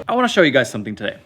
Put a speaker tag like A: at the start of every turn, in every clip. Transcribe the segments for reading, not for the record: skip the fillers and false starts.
A: I want to show you guys something today.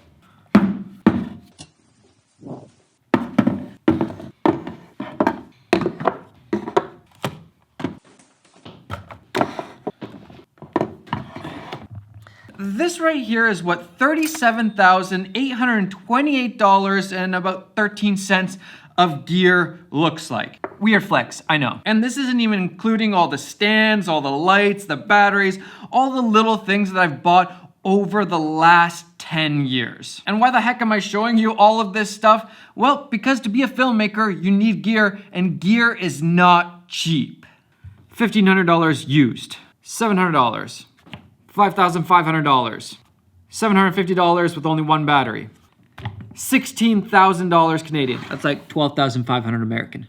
A: This right here is what $37,828 and about 13 cents of gear looks like. Weird flex, I know. And this isn't even including all the stands, all the lights, the batteries, all the little things that I've bought over the last 10 years. And why the heck am I showing you all of this stuff? Well, because to be a filmmaker, you need gear, and gear is not cheap. $1,500 used, $700. $5,500, $750 with only one battery, $16,000 Canadian. That's like 12,500 American.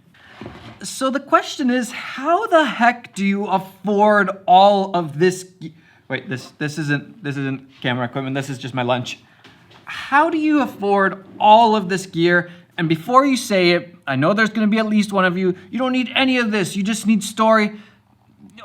A: So the question is, how the heck do you afford all of this? Wait, this isn't camera equipment. This is just my lunch. How do you afford all of this gear? And before you say it, I know there's going to be at least one of you. You don't need any of this. You just need story.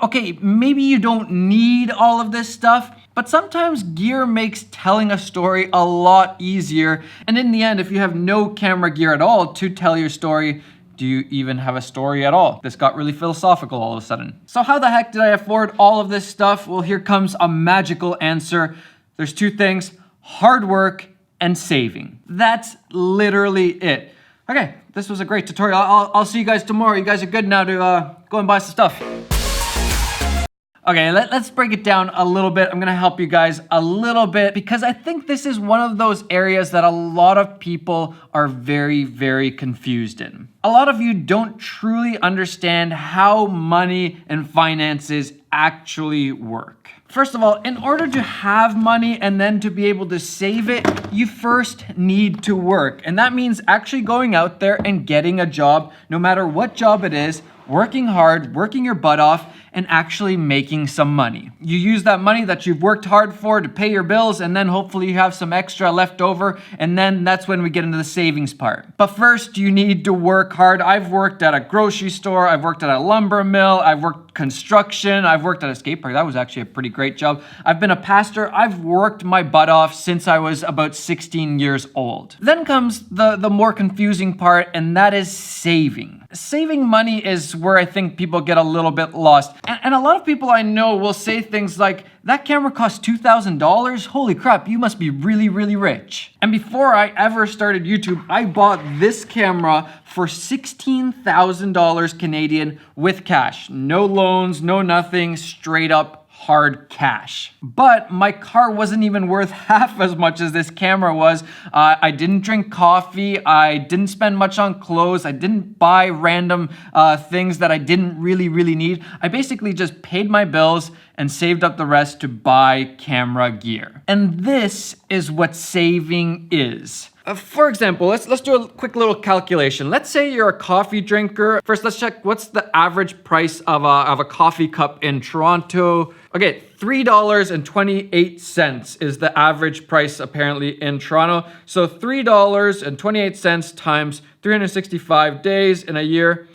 A: Okay, maybe you don't need all of this stuff, but sometimes gear makes telling a story a lot easier. And in the end, if you have no camera gear at all to tell your story, do you even have a story at all? This got really philosophical all of a sudden. So how the heck did I afford all of this stuff? Well, here comes a magical answer. There's two things: hard work and saving. That's literally it. Okay, this was a great tutorial. I'll see you guys tomorrow. You guys are good now to go and buy some stuff. Okay, let's break it down a little bit. I'm gonna help you guys a little bit because I think this is one of those areas that a lot of people are very, very confused in. A lot of you don't truly understand how money and finances actually work. First of all, in order to have money and then to be able to save it, you first need to work. And that means actually going out there and getting a job, no matter what job it is, working hard, working your butt off, and actually making some money. You use that money that you've worked hard for to pay your bills, and then hopefully you have some extra left over, and then that's when we get into the savings part. But first, you need to work hard. I've worked at a grocery store, I've worked at a lumber mill, I've worked construction, I've worked at a skate park. That was actually a pretty great job. I've been a pastor. I've worked my butt off since I was about 16 years old. Then comes the more confusing part, and that is saving. Saving money is where I think people get a little bit lost. And a lot of people I know will say things like, that camera cost $2,000? Holy crap, you must be really, really rich. And before I ever started YouTube, I bought this camera for $16,000 Canadian with cash. No loans, no nothing, straight up hard cash. But my car wasn't even worth half as much as this camera was. I didn't drink coffee. I didn't spend much on clothes. I didn't buy random things that I didn't really need. I basically just paid my bills and saved up the rest to buy camera gear. And this is what saving is. For example, let's do a quick little calculation. Let's say you're a coffee drinker. First, let's check what's the average price of a coffee cup in Toronto. Okay, $3.28 is the average price apparently in Toronto. So $3.28 times 365 days in a year.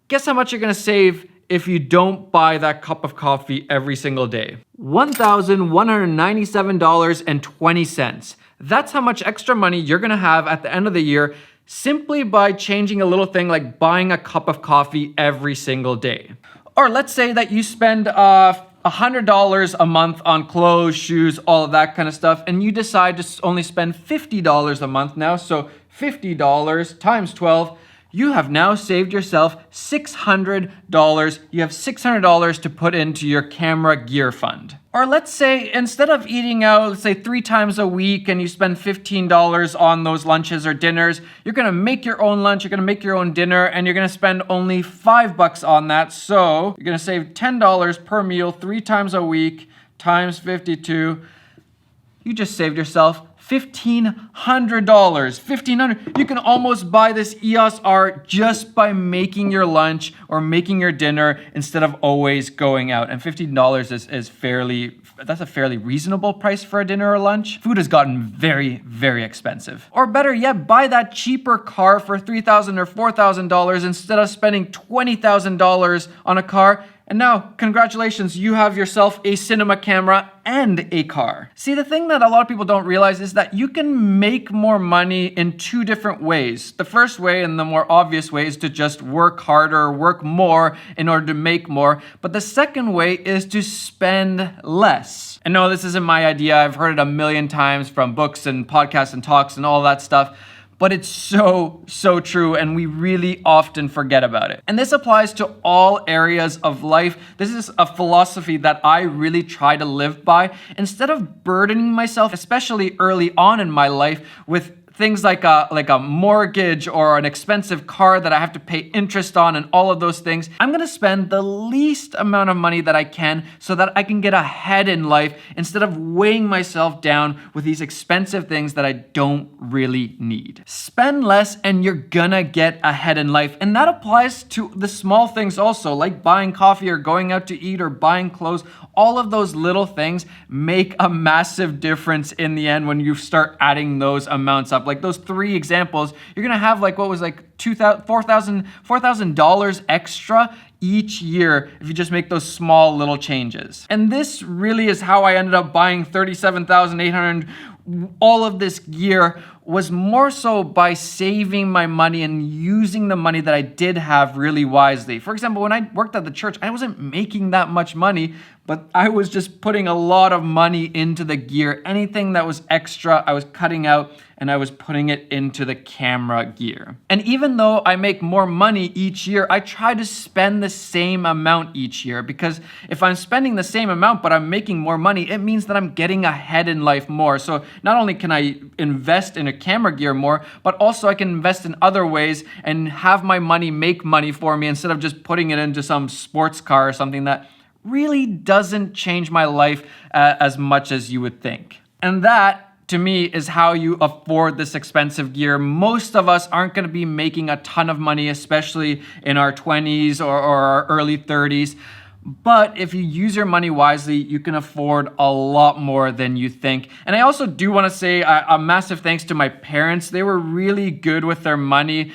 A: Guess how much you're gonna save if you don't buy that cup of coffee every single day? $1,197.20. That's how much extra money you're gonna have at the end of the year simply by changing a little thing like buying a cup of coffee every single day. Or let's say that you spend $100 a month on clothes, shoes, all of that kind of stuff, and you decide to only spend $50 a month now. So $50 times 12, you have now saved yourself $600. You have $600 to put into your camera gear fund. Or let's say instead of eating out, let's say 3 times a week and you spend $15 on those lunches or dinners, you're gonna make your own lunch, you're gonna make your own dinner, and you're gonna spend only $5 on that. So you're gonna save $10 per meal 3 times a week times 52. You just saved yourself $1,500. $1,500. You can almost buy this EOS R just by making your lunch or making your dinner instead of always going out. And $15 is that's a fairly reasonable price for a dinner or lunch. Food has gotten very, very expensive. Or better yet, buy that cheaper car for $3,000 or $4,000 instead of spending $20,000 on a car. And now, congratulations, you have yourself a cinema camera and a car. See, the thing that a lot of people don't realize is that you can make more money in two different ways. The first way, and the more obvious way, is to just work harder, work more in order to make more. But the second way is to spend less. And no, this isn't my idea. I've heard it a million times from books and podcasts and talks and all that stuff. But it's so true, and we really often forget about it. And this applies to all areas of life. This is a philosophy that I really try to live by. Instead of burdening myself, especially early on in my life, with things like a mortgage or an expensive car that I have to pay interest on and all of those things, I'm gonna spend the least amount of money that I can so that I can get ahead in life instead of weighing myself down with these expensive things that I don't really need. Spend less and you're gonna get ahead in life. And that applies to the small things also, like buying coffee or going out to eat or buying clothes. All of those little things make a massive difference in the end when you start adding those amounts up. Like those three examples, you're gonna have like what was like $4,000 extra each year if you just make those small little changes. And this really is how I ended up buying $37,800 all of this year, was more so by saving my money and using the money that I did have really wisely. For example, when I worked at the church, I wasn't making that much money, but I was just putting a lot of money into the gear. Anything that was extra, I was cutting out and I was putting it into the camera gear. And even though I make more money each year, I try to spend the same amount each year, because if I'm spending the same amount but I'm making more money, it means that I'm getting ahead in life more. So not only can I invest in a camera gear more, but also I can invest in other ways and have my money make money for me instead of just putting it into some sports car or something that really doesn't change my life as much as you would think. And that, to me, is how you afford this expensive gear. Most of us aren't going to be making a ton of money, especially in our 20s or our early 30s. But if you use your money wisely, you can afford a lot more than you think. And I also do want to say a massive thanks to my parents. They were really good with their money.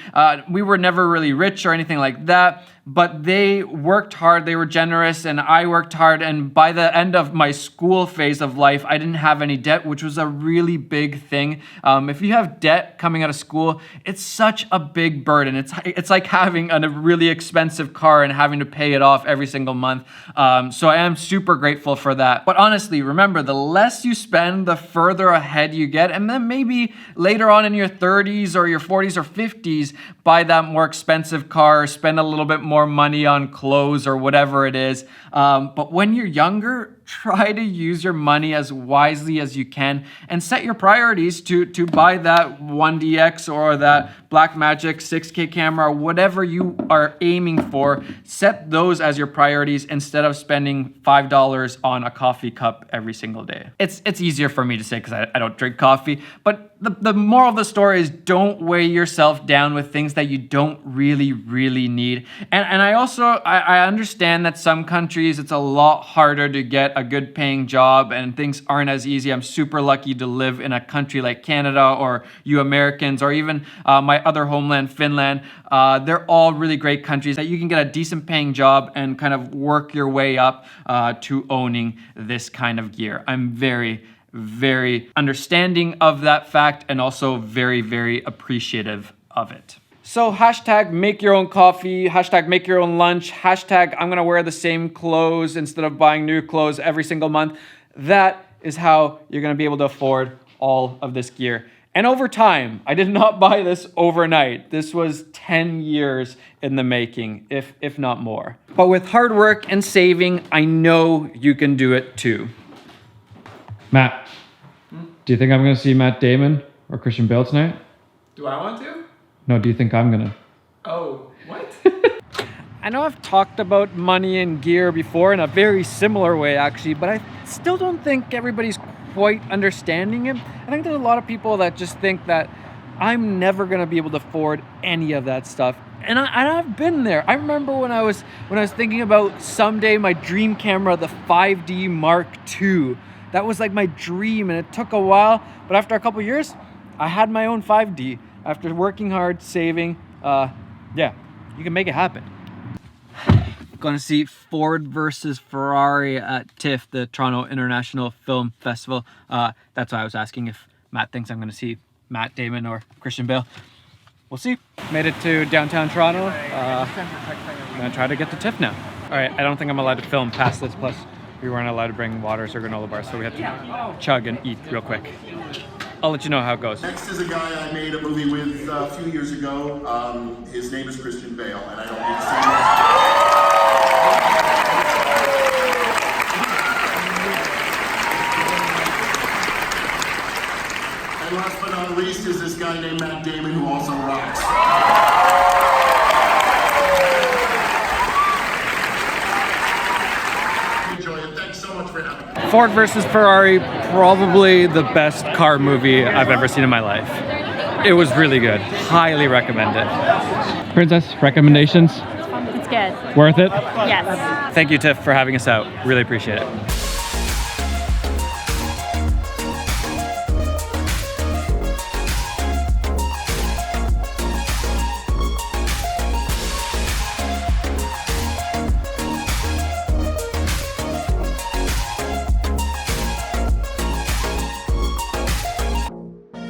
A: We were never really rich or anything like that, but they worked hard, they were generous, and I worked hard. And by the end of my school phase of life, I didn't have any debt, which was a really big thing. If you have debt coming out of school, it's such a big burden. It's like having a really expensive car and having to pay it off every single month. So I am super grateful for that. But honestly, remember, the less you spend, the further ahead you get. And then maybe later on in your 30s or your 40s or 50s, buy that more expensive car, spend a little bit more money on clothes or whatever it is. But when you're younger, try to use your money as wisely as you can and set your priorities to buy that 1DX or that Blackmagic 6K camera or whatever you are aiming for. Set those as your priorities instead of spending $5 on a coffee cup every single day. It's easier for me to say because I don't drink coffee, but the moral of the story is don't weigh yourself down with things that you don't really need. And I also, I understand that some countries it's a lot harder to get a good paying job and things aren't as easy. I'm super lucky to live in a country like Canada or you Americans or even my other homeland, Finland. They're all really great countries that you can get a decent paying job and kind of work your way up to owning this kind of gear. I'm very understanding of that fact and also very appreciative of it. So hashtag make your own coffee, hashtag make your own lunch, hashtag I'm gonna wear the same clothes instead of buying new clothes every single month. That is how you're gonna be able to afford all of this gear. And over time, I did not buy this overnight. This was 10 years in the making, if not more. But with hard work and saving, I know you can do it too. Matt, do you think I'm going to see Matt Damon or Christian Bale tonight?
B: Do I want to?
A: No, do you think I'm going to?
B: Oh, what?
A: I know I've talked about money and gear before in a very similar way, actually, but I still don't think everybody's quite understanding it. I think there's a lot of people that just think that I'm never going to be able to afford any of that stuff. And I've been there. I remember when I was thinking about someday my dream camera, the 5D Mark II. That was like my dream, and it took a while, but after a couple years, I had my own 5D. After working hard, saving, yeah, you can make it happen. Going to see Ford versus Ferrari at TIFF, the Toronto International Film Festival. That's why I was asking if Matt thinks I'm going to see Matt Damon or Christian Bale. We'll see. Made it to downtown Toronto. I'm going to try to get to TIFF now. All right, I don't think I'm allowed to film past this. Plus, we weren't allowed to bring waters or granola bars, so we have to chug and eat real quick. I'll let you know how it goes.
C: Next is a guy I made a movie with a few years ago. His name is Christian Bale, and I don't need to say much. And last but not least is this guy named Matt Damon, who also rocks. Enjoy it. Thanks so much for having me.
A: Ford versus Ferrari, probably the best car movie I've ever seen in my life. It was really good. Highly recommend it. Princess, recommendations?
D: It's good.
A: Worth it?
D: Yes.
A: Thank you, Tiff, for having us out. Really appreciate it.